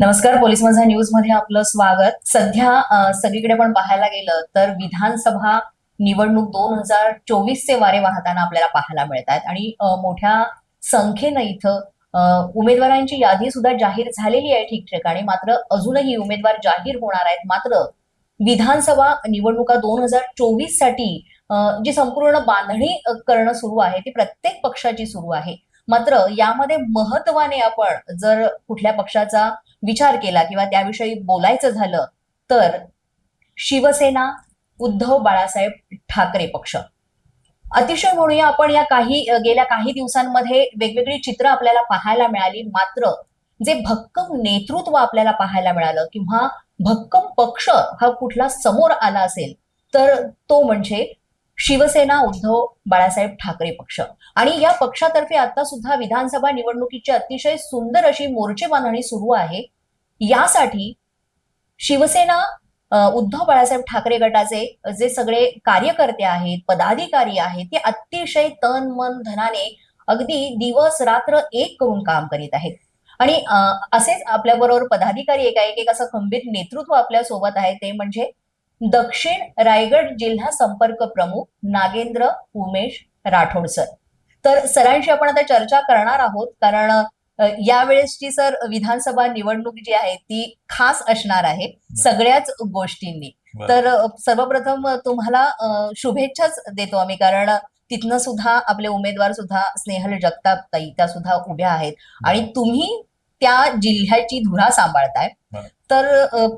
नमस्कार. पोलीस माझा न्यूज मध्ये आपलं स्वागत. सध्या सगळीकडे पण पाहायला गेलं तर विधानसभा निवडणूक 2024चे वारे वाहताना आपल्याला पाहायला मिळत आहेत आणि मोठ्या संख्येनं इथं अ, उमेदवारांची यादी सुद्धा जाहीर झालेली आहे ठिकठिकाणी. मात्र अजूनही उमेदवार जाहीर होणार आहेत. मात्र विधानसभा निवडणुका 2024 साठी जी संपूर्ण बांधणी करणं सुरू आहे ती प्रत्येक पक्षाची सुरू आहे. मात्र यामध्ये महत्वाने आपण जर कुठल्या पक्षाचा विचार केला किंवा त्याविषयी बोलायचं झालं तर शिवसेना, उद्धव बाळासाहेब ठाकरे पक्ष. अतिशय म्हणूया आपण या गेल्या काही दिवसांमध्ये वेगवेगळी चित्र आपल्याला पाहायला मिळाली. मात्र जे भक्कम नेतृत्व आपल्याला पाहायला मिळालं किंवा भक्कम पक्ष हा कुठला समोर आला असेल तर तो म्हणजे शिवसेना, उद्धव बाळासाहेब ठाकरे पक्ष. आणि या पक्षातर्फे आता सुद्धा विधानसभा निवडणुकीची अतिशय सुंदर अशी मोर्चे बांधणी सुरू आहे. यासाठी शिवसेना, उद्धव बाळासाहेब ठाकरे गटाचे जे सगळे कार्यकर्ते आहेत, पदाधिकारी आहेत, ते अतिशय तन मन धनाने अगदी दिवस रात्र एक करून काम करीत आहेत. आणि असेच आपल्याबरोबर पदाधिकारी एक असं खंबीर नेतृत्व आपल्या सोबत आहे. ते म्हणजे दक्षिण रायगड जिल्हा संपर्क प्रमुख नागेंद्र उमेश राठोड सर. तर सरांशी आपण आता चर्चा करणार आहोत कारण यावेळेसची सर विधानसभा निवडणूक जी आहे ती खास असणार आहे सगळ्याच गोष्टींनी. तर सर्वप्रथम तुम्हाला शुभेच्छाच देतो आम्ही कारण तिथनं सुद्धा आपले उमेदवार सुद्धा स्नेहल जगताप ताई त्या सुद्धा उभ्या आहेत आणि तुम्ही त्या जिल्ह्याची धुरा सांभाळताय. तर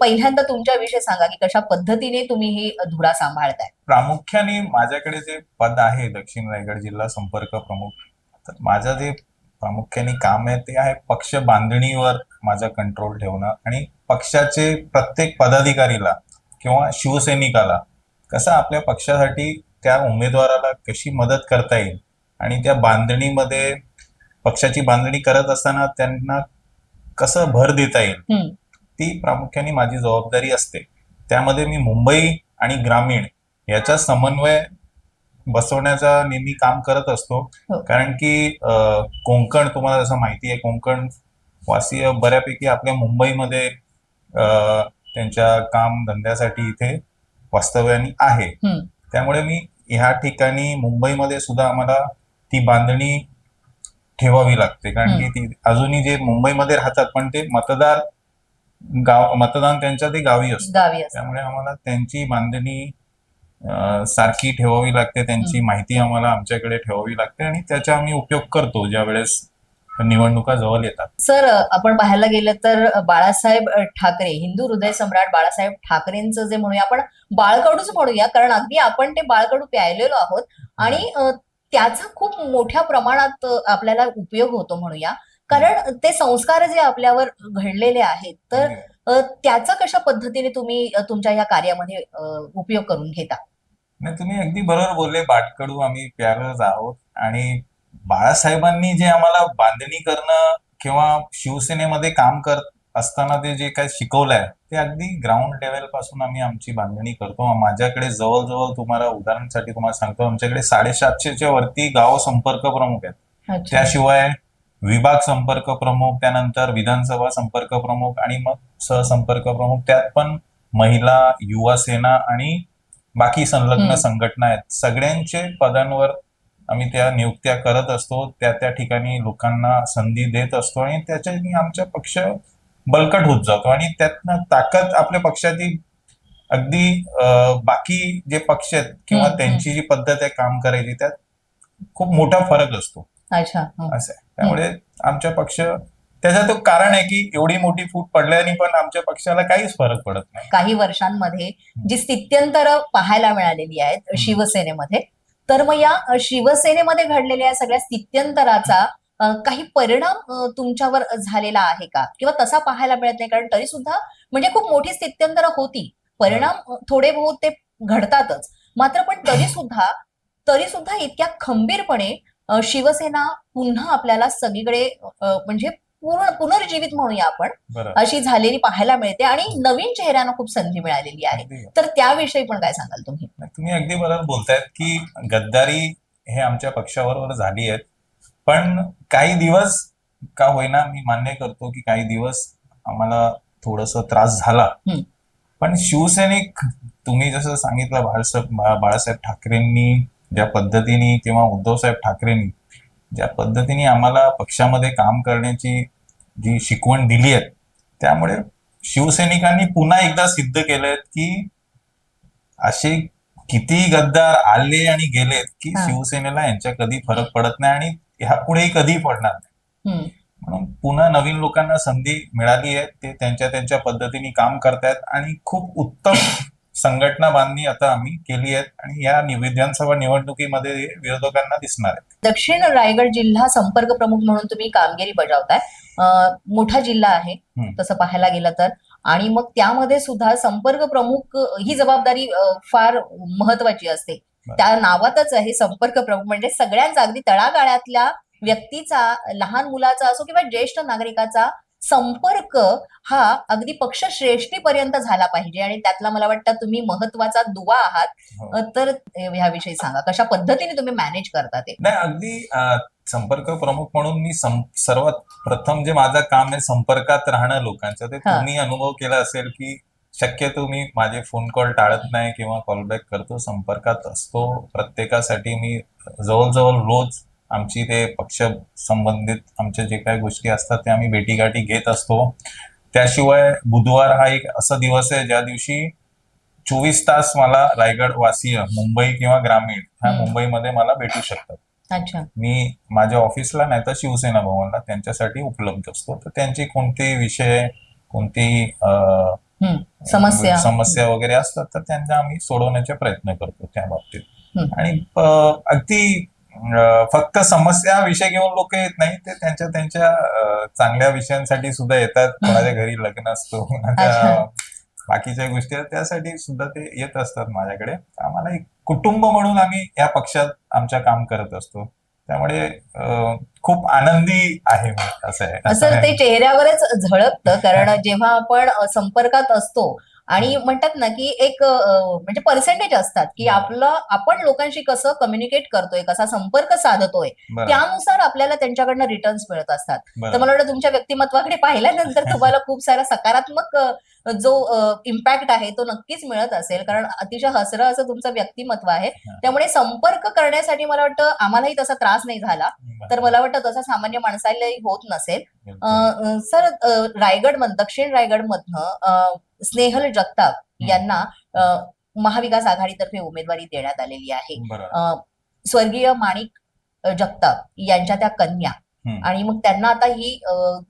पहिल्यांदा तुमच्याविषयी सांगा की कशा पद्धतीने तुम्ही ही धुरा सांभाळताय. प्रामुख्याने माझ्याकडे जे पद आहे दक्षिण रायगड जिल्हा संपर्क प्रमुख, तर माझं जे प्रामुख्याने काम आहे ते आहे पक्ष बांधणीवर माझा कंट्रोल ठेवणं आणि पक्षाचे प्रत्येक पदाधिकारीला किंवा शिवसैनिकाला कसं आपल्या पक्षासाठी त्या उमेदवाराला कशी मदत करता येईल आणि त्या बांधणीमध्ये पक्षाची बांधणी करत असताना त्यांना कसं भर देता येईल ती प्रामुख्याने माझी जबाबदारी असते. त्यामध्ये मी मुंबई आणि ग्रामीण याचा समन्वय बसवण्याचा नेहमी काम करत असतो. कारण की कोकण तुम्हाला जसं माहिती आहे, कोकण वासीय बऱ्यापैकी आपल्या मुंबईमध्ये त्यांच्या काम धंद्यासाठी इथे वास्तव्याने आहे. त्यामुळे मी ह्या ठिकाणी मुंबईमध्ये सुद्धा आम्हाला ती बांधणी ठेवावी लागते कारण की ती अजूनही जे मुंबईमध्ये राहतात पण ते मतदान त्यांच्या ते गावी असतं. त्यामुळे आम्हाला त्यांची बांधणी सारखी ठेवावी लागते, त्यांची माहिती आम्हाला आमच्याकडे ठेवावी लागते आणि त्याचा आम्ही उपयोग करतो ज्या वेळेस निवडणुका जवळ येतात. सर आपण पाहायला गेलं तर बाळासाहेब ठाकरे, हिंदू हृदय सम्राट बाळासाहेब ठाकरेंचं जे म्हणूया आपण बाळकडूच म्हणूया कारण अगदी आपण ते बाळकडू प्यायलेलो आहोत आणि त्याचा खूप मोठ्या प्रमाणात आपल्याला उपयोग होतो म्हणूया कारण ते संस्कार जे आपल्यावर घडलेले आहेत तर त्याचा कशा पद्धतीने तुम्ही तुमच्या या कार्यामध्ये उपयोग करून घेता. नाही, तुम्ही अगदी बरोबर बोलले, बाटकडू आम्ही प्यारच आहोत आणि बाळासाहेबांनी जे आम्हाला बांधणी करणं किंवा शिवसेनेमध्ये काम करत असताना ते जे काही शिकवलंय ते अगदी ग्राउंड लेवल पासून आम्ही आमची बांधणी करतो. माझ्याकडे जवळजवळ तुम्हाला उदाहरणासाठी तुम्हाला सांगतो, आमच्याकडे 750च्या वरती गाव संपर्क प्रमुख आहेत. त्याशिवाय विभाग संपर्क प्रमुख, त्यानंतर विधानसभा संपर्क प्रमुख आणि मग सहसंपर्क प्रमुख, त्यात पण महिला, युवा सेना आणि बाकी संलग्न संघटना आहेत. सगळ्यांचे पदांवर आम्ही त्या नियुक्त्या करत असतो, त्या त्या ठिकाणी लोकांना संधी देत असतो आणि त्याच्याने आमचा पक्ष बळकट होत जातो आणि त्यातनं ताकद आपल्या पक्षाची अगदी बाकी जे पक्ष आहेत किंवा त्यांची जी पद्धत आहे काम करायची त्यात खूप मोठा फरक असतो. अच्छा, असं आहे. त्यामुळे आमच्या पक्ष त्याचं तो कारण आहे की एवढी मोठी फूट पडल्याने पण आमच्या पक्षाला काहीच फरक पडत नाही. काही वर्षांमध्ये जी स्थित्यंतर पाहायला मिळालेली आहेत शिवसेनेमध्ये, तर मग या शिवसेनेमध्ये घडलेल्या सगळ्या स्थित्यंतराचा काही परिणाम तुमच्यावर झालेला आहे का किंवा तसा पाहायला मिळत नाही कारण तरी सुद्धा म्हणजे खूप मोठी स्थित्यंतर होती, परिणाम थोडे बहुत ते घडतातच. मात्र पण तरी सुद्धा इतक्या खंबीरपणे शिवसेना पुन्हा आपल्याला सगळीकडे म्हणजे पुनर्जीवित म्हणूया आपण अशी झालेली पाहायला मिळते आणि नवीन चेहऱ्यांना खूप संधी मिळालेली आहे. तर त्याविषयी पण काय सांगाल तुम्ही. तुम्ही अगदी बरोबर बोलतायत की गद्दारी हे आमच्या पक्षाबरोबर झाली आहेत, पण काही दिवस का होईना मी मान्य करतो की काही दिवस आम्हाला थोडस त्रास झाला. हम्म. पण शिवसैनिक, तुम्ही जसं सांगितलं, बाळासाहेब ठाकरेंनी ज्या पद्धतीने किंवा उद्धवसाहेब ठाकरेंनी ज्या पद्धतीने आम्हाला पक्षामध्ये काम करण्याची जी शिकवण दिली आहे, त्यामुळे शिवसैनिकांनी पुन्हा एकदा सिद्ध केलंय की असे किती गद्दार आले आणि गेलेत की हा. शिवसेनेला यांच्या कधी फरक पडत नाही आणि ह्यापुढेही कधी पडणार नाही. हम्म. म्हणून पुन्हा नवीन लोकांना संधी मिळाली आहे, ते त्यांच्या त्यांच्या पद्धतीने काम करतायत आणि खूप उत्तम संघटना बांधणी आता आम्ही केली आहे आणि या विधानसभा निवडणुकीमध्ये हे विरोधकांना दिसणार आहे. दक्षिण रायगड जिल्हा संपर्क प्रमुख म्हणून तुम्ही कामगिरी बजावताय. मोठा जिल्हा आहे तसं पाहायला गेलं तर, आणि मग त्यामध्ये सुद्धा संपर्क प्रमुख ही जबाबदारी फार महत्वाची असते. त्या नावातच आहे संपर्क प्रमुख, म्हणजे सगळ्यांचा, अगदी तळागाळातल्या व्यक्तीचा, लहान मुलाचा असो किंवा ज्येष्ठ नागरिकाचा संपर्क हा अगदी पक्षश्रेष्ठीपर्यंत झाला पाहिजे, आणि त्यातला मला वाटतं तुम्ही महत्वाचा दुवा आहात. हो. तर ह्याविषयी सांगा, कशा पद्धतीने तुम्ही मॅनेज करता ते. नाही, अगदी संपर्क प्रमुख म्हणून मी सर्वात प्रथम जे माझं काम आहे संपर्कात राहणं लोकांचं, ते हा. तुम्ही अनुभव केला असेल की शक्यतो मी माझे फोन कॉल टाळत नाही किंवा कॉलबॅक करतो, संपर्कात असतो प्रत्येकासाठी. मी जवळजवळ रोज आमची ते पक्ष संबंधित आमच्या जे काही गोष्टी असतात त्या आम्ही भेटीगाठी घेत असतो. त्याशिवाय बुधवार हा एक असा दिवस आहे ज्या दिवशी 24 तास मला रायगड वासीय, मुंबई किंवा ग्रामीण, ह्या मुंबईमध्ये मला भेटू शकतात. अच्छा. मी माझ्या ऑफिसला नाही तर शिवसेना भवनला त्यांच्यासाठी उपलब्ध असतो. तर त्यांची कोणतेही विषय, कोणती समस्या वगैरे असतात तर त्यांना आम्ही सोडवण्याचा प्रयत्न करतो त्या बाबतीत. आणि अगदी फक्त समस्या विषय घेऊन लोक येत नाही, ते त्यांच्या त्यांच्या चांगल्या विषयांसाठी सुद्धा येतात. कोणाच्या घरी लग्न असतो, कोणाच्या बाकीच्या गोष्टी आहेत, त्यासाठी सुद्धा ते येत असतात माझ्याकडे. आम्हाला एक कुटुंब म्हणून आम्ही या पक्षात आमच्या काम करत असतो, त्यामुळे खूप आनंदी आहे मी. असं आहे. सर, ते चेहऱ्यावरच झळकतं, कारण जेव्हा आपण संपर्कात असतो आणि म्हणतात ना की एक म्हणजे पर्सेंटेज असतात की आपण लोकांशी कसं कम्युनिकेट करतोय, कसा संपर्क साधतोय, त्यानुसार आपल्याला त्यांच्याकडनं रिटर्न्स मिळत असतात. तर मला वाटतं तुमच्या व्यक्तिमत्वाकडे पाहिल्यानंतर तुम्हाला खूप सारा सकारात्मक जो इम्पॅक्ट आहे तो नक्कीच मिळत असेल, कारण अतिशय हसरं असं तुमचं व्यक्तिमत्व आहे. त्यामुळे संपर्क करण्यासाठी मला वाटतं आम्हालाही तसा त्रास नाही झाला, तर मला वाटतं तसा सामान्य माणसालाही होत नसेल. सर, दक्षिण रायगड मधनं स्नेहल जगताप यांना महाविकास आघाडीतर्फे उमेदवारी देण्यात आलेली आहे. स्वर्गीय माणिक जगताप यांच्या त्या कन्या, आणि मग त्यांना आता ही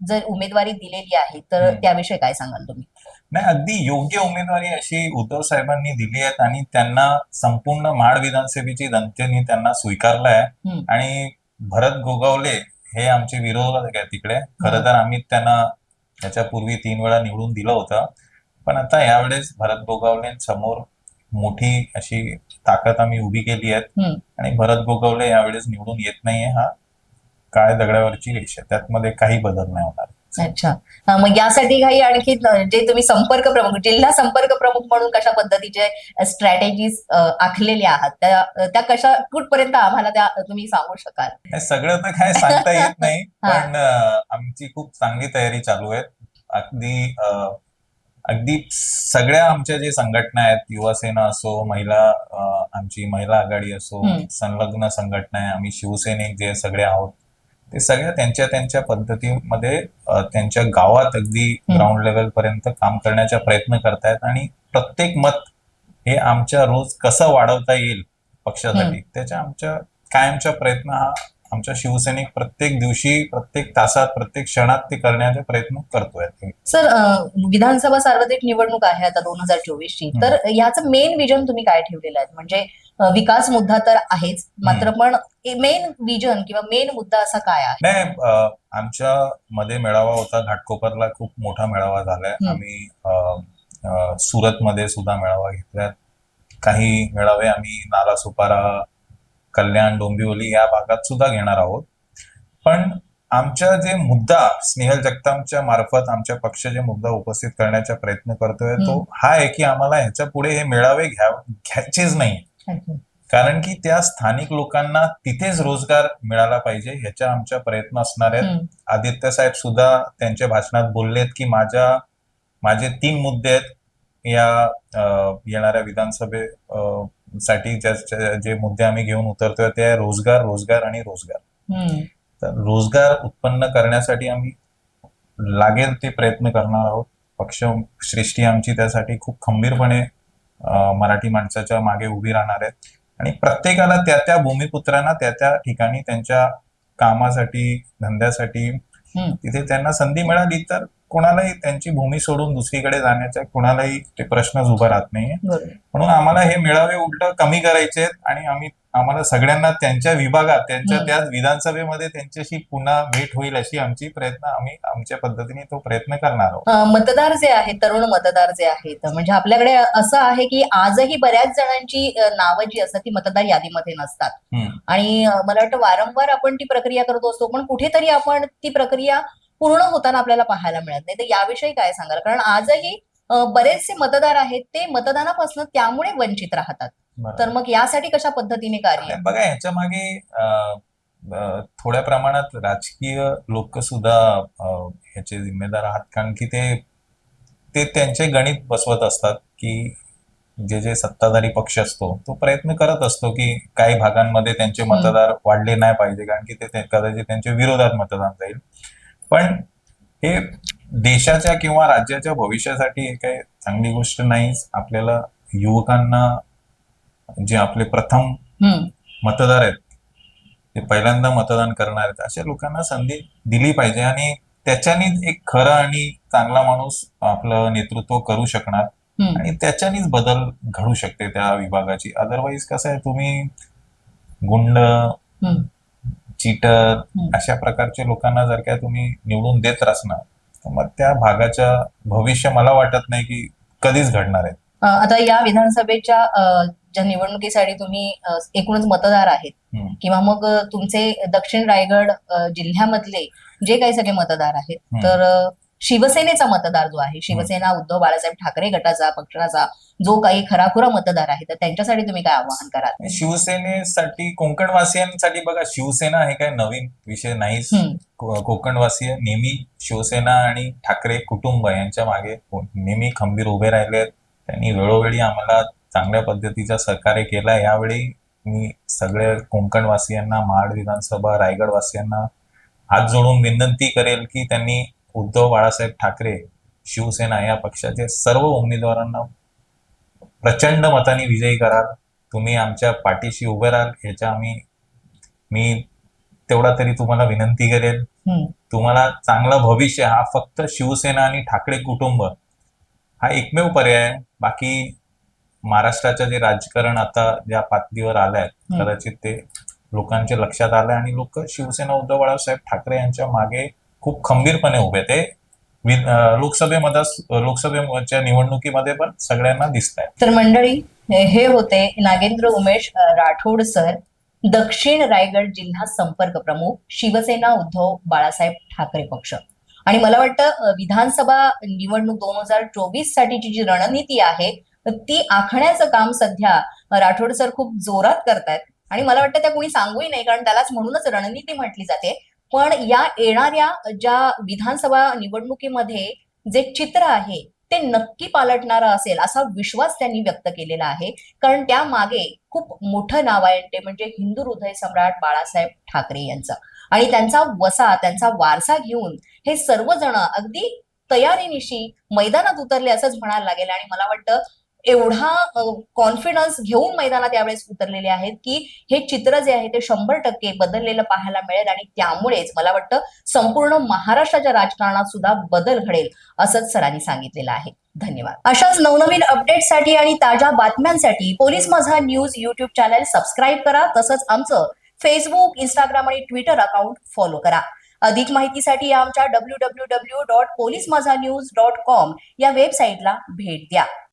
जर उमेदवारी दिलेली आहे तर त्याविषयी काय सांगाल तुम्ही? नाही, अगदी योग्य उमेदवारी अशी उद्धव साहेबांनी दिली आहे आणि त्यांना संपूर्ण महाड विधानसभेची जनतेने त्यांना स्वीकारलं आहे. आणि भरत गोगावले हे आमचे विरोधक आहेत तिकडे. खरं तर आम्ही त्यांना त्याच्यापूर्वी 3 वेळा निवडून दिलं होतं, पण आता यावेळेस भरत गोगावलेंसमोर मोठी अशी ताकद आम्ही उभी केली आहे आणि भरत गोगावले यावेळेस निवडून येत नाहीये. हा काळ्या दगडावरची रेषा, त्यातमध्ये काही बदल नाही होणार. अच्छा. मग यासाठी काही आणखी जे तुम्ही संपर्क प्रमुख, जिल्हा संपर्क प्रमुख म्हणून कशा पद्धतीचे स्ट्रॅटेजीज आखलेल्या आहात, त्या कशा कुठपर्यंत आम्हाला त्या तुम्ही सांगू शकाल? सगळं तर काय सांगता येत नाही, पण आमची खूप चांगली तयारी चालू आहे. अगदी सगळ्या आमच्या जे संघटना आहेत, युवासेना असो, आमची महिला आघाडी असो, संलग्न संघटना आहे, आम्ही शिवसैनिक जे सगळे आहोत, ते सगळ्या त्यांच्या त्यांच्या पद्धतीमध्ये त्यांच्या गावात अगदी ग्राउंड लेवल पर्यंत काम करण्याचा प्रयत्न करतायत. आणि प्रत्येक मत हे आमच्या रोज कसं वाढवता येईल पक्षासाठी, त्याच्या आमच्या कायमचा प्रयत्न हा आमच्या शिवसैनिक प्रत्येक दिवशी, प्रत्येक तासात, प्रत्येक क्षणात ते करण्याचा प्रयत्न करतोय. सर, विधानसभा सार्वत्रिक निवडणूक आहे आता 2024ची, तर याचं मेन विजन तुम्ही काय ठेवलेलं आहे? म्हणजे विकास मुद्दा तर आहेच, मात्र पण मेन विजन किंवा मेन मुद्दा असा काय आहे? नाही, आमच्या मध्ये मेळावा होता, घाटकोपरला खूप मोठा मेळावा झालाय. आम्ही सुरतमध्ये सुद्धा मेळावा घेतलाय. काही मेळावे आम्ही नालासोपारा, कल्याण, डोंबिवली या भागात सुद्धा घेणार आहोत. पण आमच्या जे मुद्दा स्नेहल जगतापच्या मार्फत आमच्या पक्ष जे मुद्दा उपस्थित करण्याचा प्रयत्न करतोय तो हा आहे की आम्हाला ह्याच्या पुढे हे मेळावे घ्यायचेच नाही. कारण की त्या स्थानिक लोकांना तिथेच रोजगार मिळाला पाहिजे ह्याच्या आमच्या प्रयत्न असणार आहेत. हम्म. आदित्य साहेब सुद्धा त्यांच्या भाषणात बोललेत की माझे 3 मुद्दे आहेत या येणाऱ्या विधानसभे साठी जे मुद्दे आम्ही घेऊन उतरतोय ते आहे रोजगार, रोजगार आणि रोजगार. हम्म. तर रोजगार उत्पन्न करण्यासाठी आम्ही लागेल ते प्रयत्न करणार आहोत. पक्षश्रेष्ठी आमची त्यासाठी खूप खंबीरपणे मराठी माणसाच्या मागे उभी राहणार आहेत आणि प्रत्येकाला त्या त्या भूमिपुत्रांना त्या त्या ठिकाणी त्यांच्या कामासाठी, धंद्यासाठी हम्म. तिथे त्यांना संधी मिळाली तर कोणालाही त्यांची भूमी सोडून दुसरीकडे जाण्याचा कोणालाही ते प्रश्नच उभा राहत नाहीये. बरोबर. म्हणून आम्हाला हे मेळावे उलट कमी करायचे आहेत आणि आम्हाला सगळ्यांना त्यांच्या विभागात त्यांच्या हम्म. त्याच विधानसभेमध्ये त्यांच्याशी पुन्हा भेट होईल अशी आमची प्रयत्न आम्ही आमच्या पद्धतीने तो प्रयत्न करणार आहोत. मतदार जे आहेत, तरुण मतदार जे आहेत, म्हणजे आपल्याकडे असं आहे की आजही बऱ्याच जणांची नावं जी असतात ती मतदार यादीमध्ये नसतात आणि मला वाटतं वारंवार आपण ती प्रक्रिया करत असतो, पण कुठेतरी आपण ती प्रक्रिया पूर्ण होताना आपल्याला पाहायला मिळत नाही. तर याविषयी काय सांगाल? कारण आजही बरेचसे मतदार आहेत ते मतदानापासून त्यामुळे वंचित राहतात. तर मग यासाठी कशा पद्धतीने कार्य? बघा ह्याच्या मागे थोड्या प्रमाणात राजकीय लोक सुद्धा ह्याचे जिम्मेदार आहात कारण की ते त्यांचे गणित बसवत असतात की जे सत्ताधारी पक्ष असतो तो प्रयत्न करत असतो की काही भागांमध्ये त्यांचे मतदार वाढले नाही पाहिजे कारण की ते कदाचित त्यांच्या विरोधात मतदान जाईल. पण हे देशाच्या किंवा राज्याच्या भविष्यासाठी हे काही चांगली गोष्ट नाहीच. आपल्याला युवकांना जे आपले प्रथम मतदार आहेत ते पहिल्यांदा मतदान करणार आहेत अशा लोकांना संधी दिली पाहिजे आणि त्याच्यानीच एक खरा आणि चांगला माणूस आपलं नेतृत्व करू शकणार आणि त्याच्यानीच बदल घडू शकते त्या विभागाची. अदरवाईज कसं आहे तुम्ही गुंड, चीटर अशा प्रकारच्या लोकांना जर काय तुम्ही निवडून देत असणार तर मग त्या भागाच्या भविष्य मला वाटत नाही की कधीच घडणार आहे. आता या विधानसभेच्या ज्या निवडणुकीसाठी तुम्ही एकूणच मतदार आहेत किंवा मग तुमचे दक्षिण रायगड जिल्ह्यामधले जे काही सगळे मतदार आहेत, तर शिवसेनेचा मतदार जो आहे, शिवसेना उद्धव बाळासाहेब ठाकरे गटाचा पक्षाचा जो काही खराखुरा मतदार आहे, तर त्यांच्यासाठी तुम्ही काय आवाहन कराल? शिवसेनेसाठी, कोकणवासियांसाठी बघा शिवसेना हे काय नवीन विषय नाहीच. कोकणवासीय नेहमी शिवसेना आणि ठाकरे कुटुंब यांच्या मागे नेहमी खंबीर उभे राहिले आहेत. त्यांनी वेळोवेळी आम्हाला चांगल्या पद्धतीचा सहकार्य केला. यावेळी मी सगळ्या कोकणवासियांना, महाड विधानसभा, रायगडवासियांना हात जोडून विनंती करेल की त्यांनी उद्धव बाळासाहेब ठाकरे शिवसेना या पक्षाचे सर्व उमेदवारांना प्रचंड मताने विजयी कराल. तुम्ही आमच्या पाठीशी उभे राहाल ह्याच्या मी तेवढा तरी तुम्हाला विनंती करेल. तुम्हाला चांगलं भविष्य हा फक्त शिवसेना आणि ठाकरे कुटुंब हा एकमेव पर्याय आहे. बाकी महाराष्ट्राचं जे राजकारण आता ज्या पातळीवर आलंय कदाचित ते लोकांच्या लक्षात आलंय आणि लोक शिवसेना उद्धव बाळासाहेब ठाकरे यांच्या मागे खूप खंबीरपणे उभे. ते लोकसभेच्या निवडणुकीमध्ये पण सगळ्यांना दिसत आहे. तर मंडळी, हे होते नागेंद्र उमेश राठोड सर, दक्षिण रायगड जिल्हा संपर्क प्रमुख, शिवसेना उद्धव बाळासाहेब ठाकरे पक्ष. आणि मला वाटतं विधानसभा निवडणूक 2024 साठीची जी रणनीती आहे ती आखण्याचं काम सध्या राठोड सर खूप जोरात करतायत आणि मला वाटतं त्या कोणी सांगूही नाही, कारण त्यालाच म्हणूनच रणनीती म्हटली जाते. पण या येणाऱ्या ज्या विधानसभा निवडणुकीमध्ये जे चित्र आहे ते नक्की पालटणारं असेल असा विश्वास त्यांनी व्यक्त केलेला आहे. कारण त्या मागे खूप मोठं नाव आहे, ते म्हणजे हिंदू हृदय सम्राट बाळासाहेब ठाकरे यांचं. आणि त्यांचा वसा, त्यांचा वारसा घेऊन हे सर्वजण अगदी तयारीनिशी मैदानात उतरले असंच म्हणायला लागेल. आणि मला वाटतं एवढा कॉन्फिडन्स घेऊन मैदानात यावेळेस उतरलेले आहेत की हे चित्र जे आहे ते 100% बदललेलं पाहायला मिळेल आणि त्यामुळेच मला वाटतं संपूर्ण महाराष्ट्राच्या राजकारणात सुद्धा बदल घडेल असंच सरांनी सांगितलेलं आहे. धन्यवाद. अशाच नवनवीन अपडेटसाठी आणि ताज्या बातम्यांसाठी पोलीस माझा न्यूज युट्यूब चॅनल सबस्क्राईब करा. तसंच आमचं फेसबुक, इंस्टाग्राम आणि ट्विटर अकाउंट फॉलो करा. अधिक माहितीसाठी आमच्या www.polismazanews.com या वेबसाईटला भेट द्या.